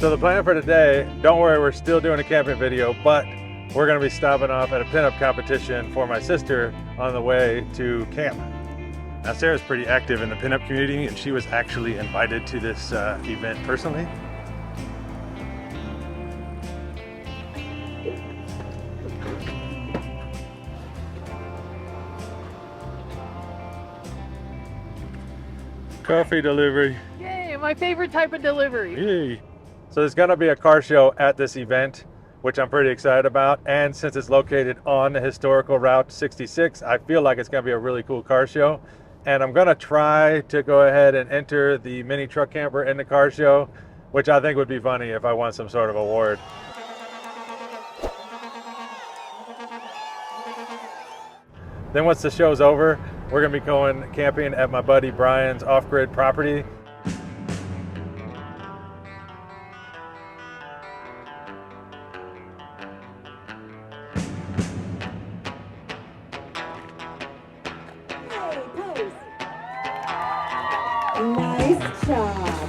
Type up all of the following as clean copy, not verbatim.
So the plan for today, don't worry, we're still doing a camping video, but we're gonna be stopping off at a pinup competition for my sister on the way to camp. Now Sarah's pretty active in the pinup community and she was actually invited to this event personally. Coffee delivery. Yay, my favorite type of delivery. Yay. So there's gonna be a car show at this event, which I'm pretty excited about. And since it's located on the historical Route 66, I feel like it's gonna be a really cool car show. And I'm gonna try to go ahead and enter the mini truck camper in the car show, which I think would be funny if I won some sort of award. Then once the show's over, we're gonna be going camping at my buddy Brian's off-grid property. Nice job.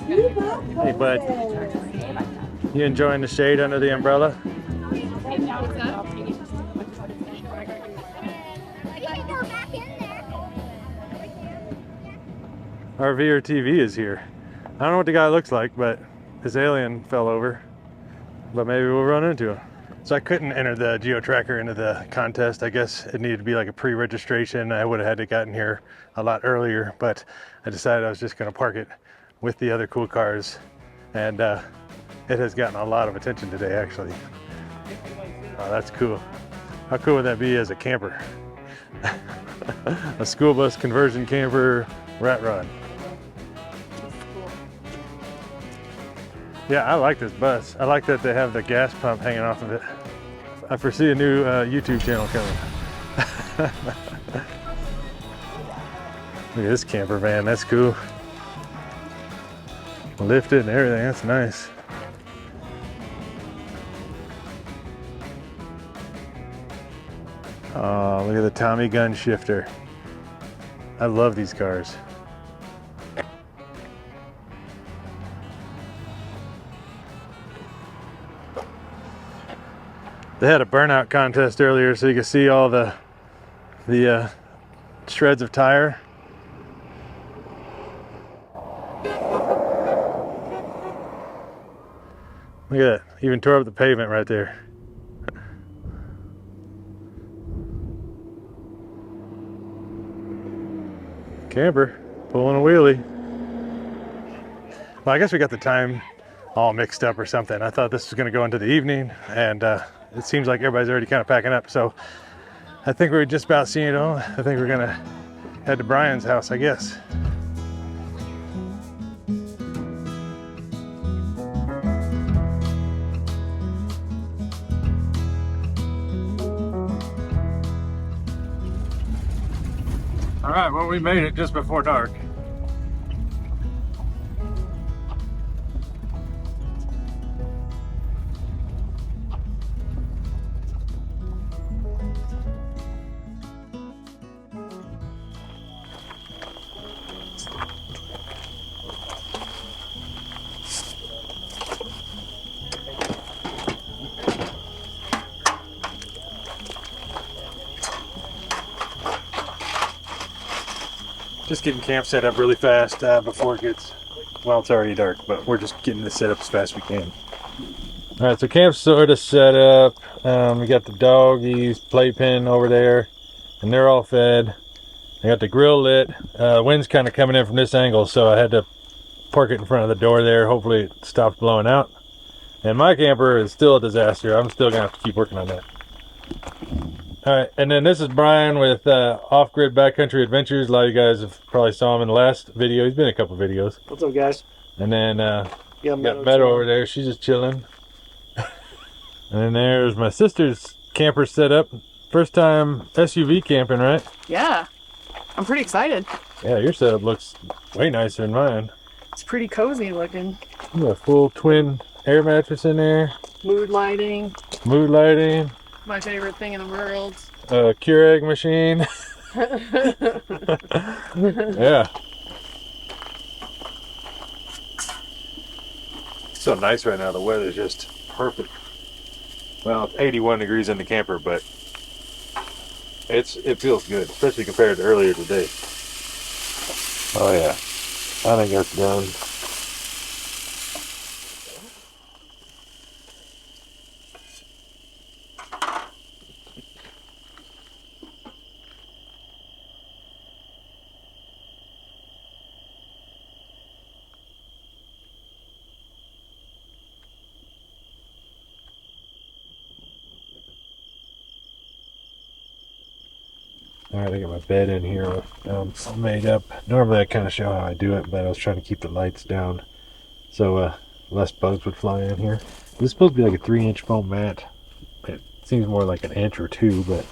Beautiful. Hey bud, you enjoying the shade under the umbrella? Our VR TV is here. I don't know what the guy looks like, but his alien fell over. But maybe we'll run into him. So I couldn't enter the geo-tracker into the contest. I guess it needed to be like a pre-registration. I would have had to gotten here a lot earlier, but I decided I was just gonna park it with the other cool cars. And it has gotten a lot of attention today, actually. Oh, that's cool. How cool would that be as a camper? A school bus conversion camper rat rod. Yeah, I like this bus. I like that they have the gas pump hanging off of it. I foresee a new YouTube channel coming. Look at this camper van, that's cool. Lifted and everything, that's nice. Oh, look at the Tommy gun shifter. I love these cars. They had a burnout contest earlier so you can see all the shreds of tire. Look at that, even tore up the pavement right there. Camper, pulling a wheelie. Well, I guess we got the time all mixed up or something. I thought this was gonna go into the evening and it seems like everybody's already kind of packing up. So I think we're just about seeing it all. I think we're gonna head to Brian's house, I guess. All right, well, we made it just before dark. Just getting camp set up really fast before it gets, well, it's already dark, but we're just getting this set up as fast as we can. All right, so camp's sort of set up. We got the doggies playpen over there, and they're all fed. I got the grill lit. Wind's kind of coming in from this angle, so I had to park it in front of the door there. Hopefully it stops blowing out. And my camper is still a disaster. I'm still gonna have to keep working on that. All right, and then this is Brian with Off-Grid Backcountry Adventures. A lot of you guys have probably saw him in the last video. He's been in a couple videos. What's up, guys? And then Yeah, got Meadow over there. She's just chilling. And then there's my sister's camper set up. First time SUV camping, right? Yeah, I'm pretty excited. Yeah, your setup looks way nicer than mine. It's pretty cozy looking. You got a full twin air mattress in there. Mood lighting, Mood lighting. my favorite thing in the world. Keurig machine. Yeah. It's so nice right now. The weather's just perfect. Well, it's 81 degrees in the camper, but it feels good, especially compared to earlier today. Oh yeah, I think that's done. Alright, I got my bed in here all made up. Normally I kind of show how I do it, but I was trying to keep the lights down so less bugs would fly in here. This is supposed to be like a 3-inch foam mat. It seems more like an inch or 2, but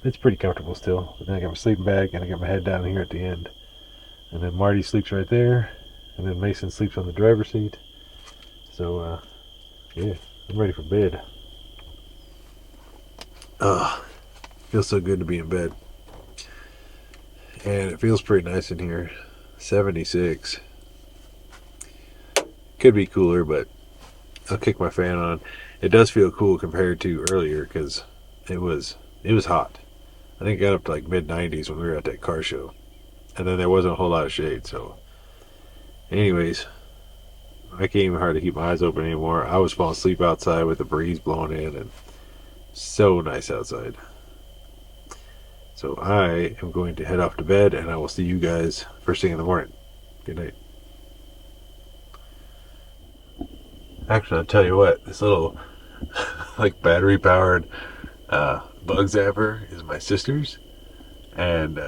it's pretty comfortable still. And then I got my sleeping bag and I got my head down here at the end. And then Marty sleeps right there. And then Mason sleeps on the driver's seat. So yeah, I'm ready for bed. Feels so good to be in bed. And it feels pretty nice in here. 76. Could be cooler, but I'll kick my fan on. It does feel cool compared to earlier because it was hot. I think it got up to like mid-90s when we were at that car show. And then there wasn't a whole lot of shade, so anyways, I can't even hardly keep my eyes open anymore. I was falling asleep outside with the breeze blowing in, and so nice outside. So I am going to head off to bed, and I will see you guys first thing in the morning. Good night. Actually, I'll tell you what, this little like battery powered bug zapper is my sister's, and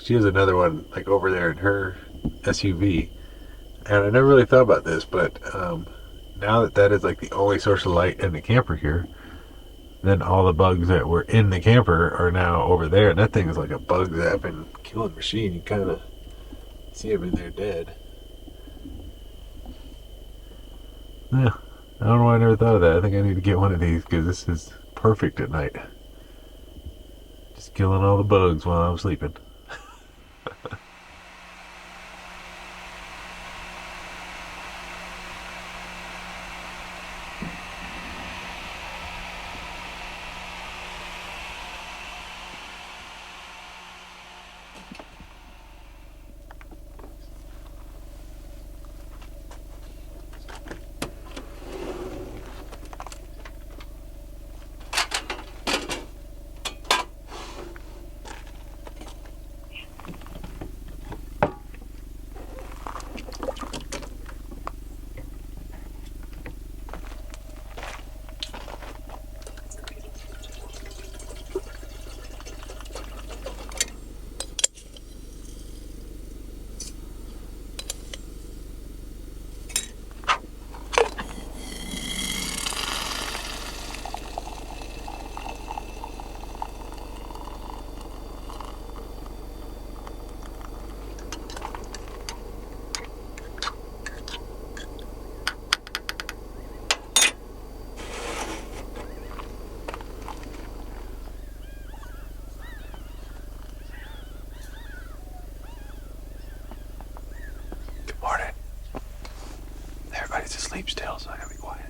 she has another one like over there in her SUV. And I never really thought about this, but now that is like the only source of light in the camper here, then all the bugs that were in the camper are now over there. And that thing is like a bug zapping killing machine. You kind of see them in there dead. Yeah, I don't know why I never thought of that. I think I need to get one of these because this is perfect at night. Just killing all the bugs while I'm sleeping. Everybody's asleep still, so I gotta be quiet.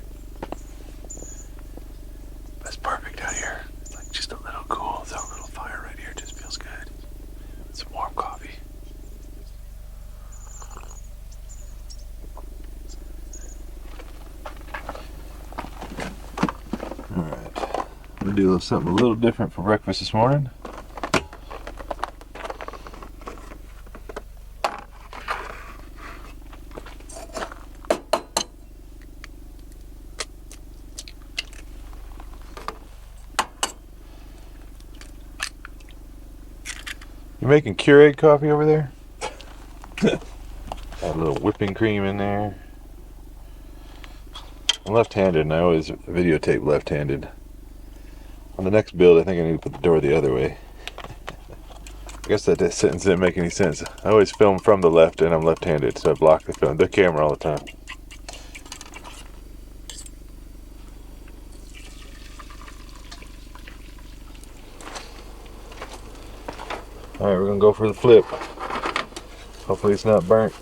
But it's perfect out here. It's like just a little cool. Throw a little fire right here. It just feels good. Some warm coffee. Alright. I'm gonna do something a little different for breakfast this morning. You making Keurig coffee over there? Add a little whipping cream in there. I'm left-handed and I always videotape left-handed. On the next build, I think I need to put the door the other way. I guess that sentence didn't make any sense. I always film from the left and I'm left-handed, so I block the camera all the time. Alright, we're gonna go for the flip. Hopefully it's not burnt.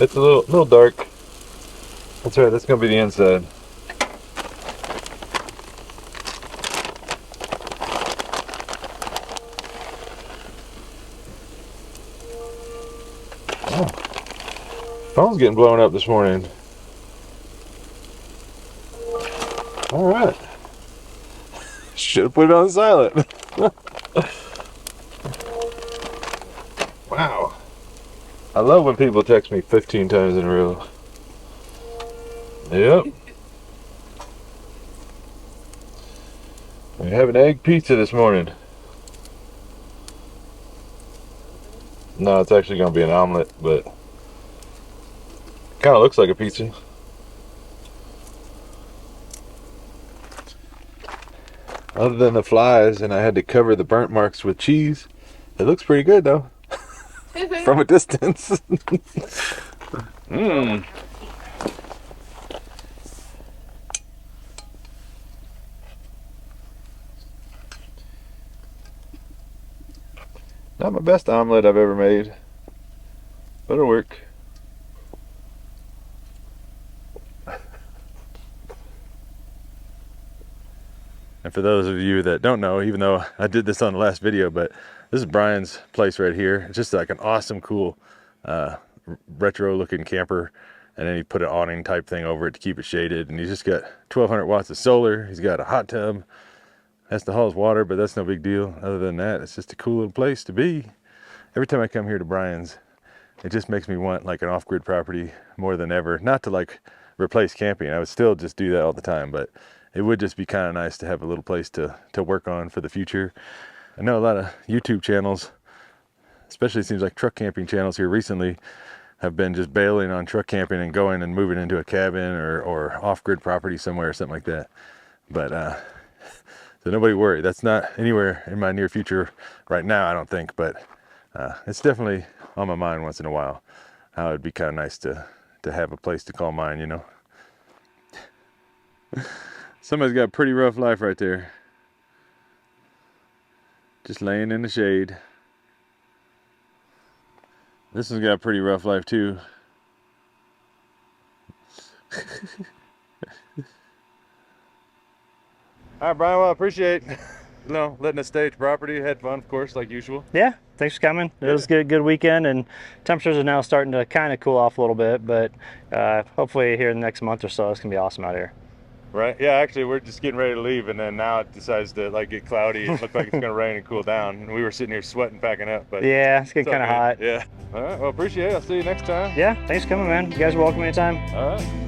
It's a little dark. That's right, that's gonna be the inside. Oh. Phone's getting blown up this morning. Alright. Should have put it on silent. Wow. I love when people text me 15 times in a row. Yep. We have an egg pizza this morning. No, it's actually going to be an omelet, but kind of looks like a pizza. Other than the flies, and I had to cover the burnt marks with cheese, it looks pretty good though. From a distance. Mmm. Not my best omelet I've ever made, but it'll work. And for those of you that don't know, even though I did this on the last video, but this is Brian's place right here. It's just like an awesome, cool, retro looking camper. And then he put an awning type thing over it to keep it shaded. And he's just got 1200 watts of solar. He's got a hot tub. Has to haul his water, but that's no big deal. Other than that, it's just a cool little place to be. Every time I come here to Brian's, it just makes me want like an off-grid property more than ever. Not to like replace camping. I would still just do that all the time, but it would just be kind of nice to have a little place to work on for the future. I know a lot of YouTube channels, especially it seems like truck camping channels here recently, have been just bailing on truck camping and going and moving into a cabin or off-grid property somewhere or something like that. But so nobody worry, that's not anywhere in my near future right now, I don't think, but it's definitely on my mind once in a while. How it'd be kind of nice to have a place to call mine, you know. Somebody's got a pretty rough life right there. Just laying in the shade. This one's got a pretty rough life too. All right, Brian, well, I appreciate letting us stay at the property. Had fun, of course, like usual. Yeah, thanks for coming. It was a good weekend, and temperatures are now starting to kind of cool off a little bit, but hopefully here in the next month or so, it's going to be awesome out here. Right, yeah, actually we're just getting ready to leave, and then now it decides to like get cloudy. It looked like it's gonna rain and cool down, and we were sitting here sweating, packing up, but yeah, it's getting kind of hot. Yeah. All right, well, appreciate it. I'll see you next time. Yeah, thanks for coming, man. You guys are welcome anytime. All right.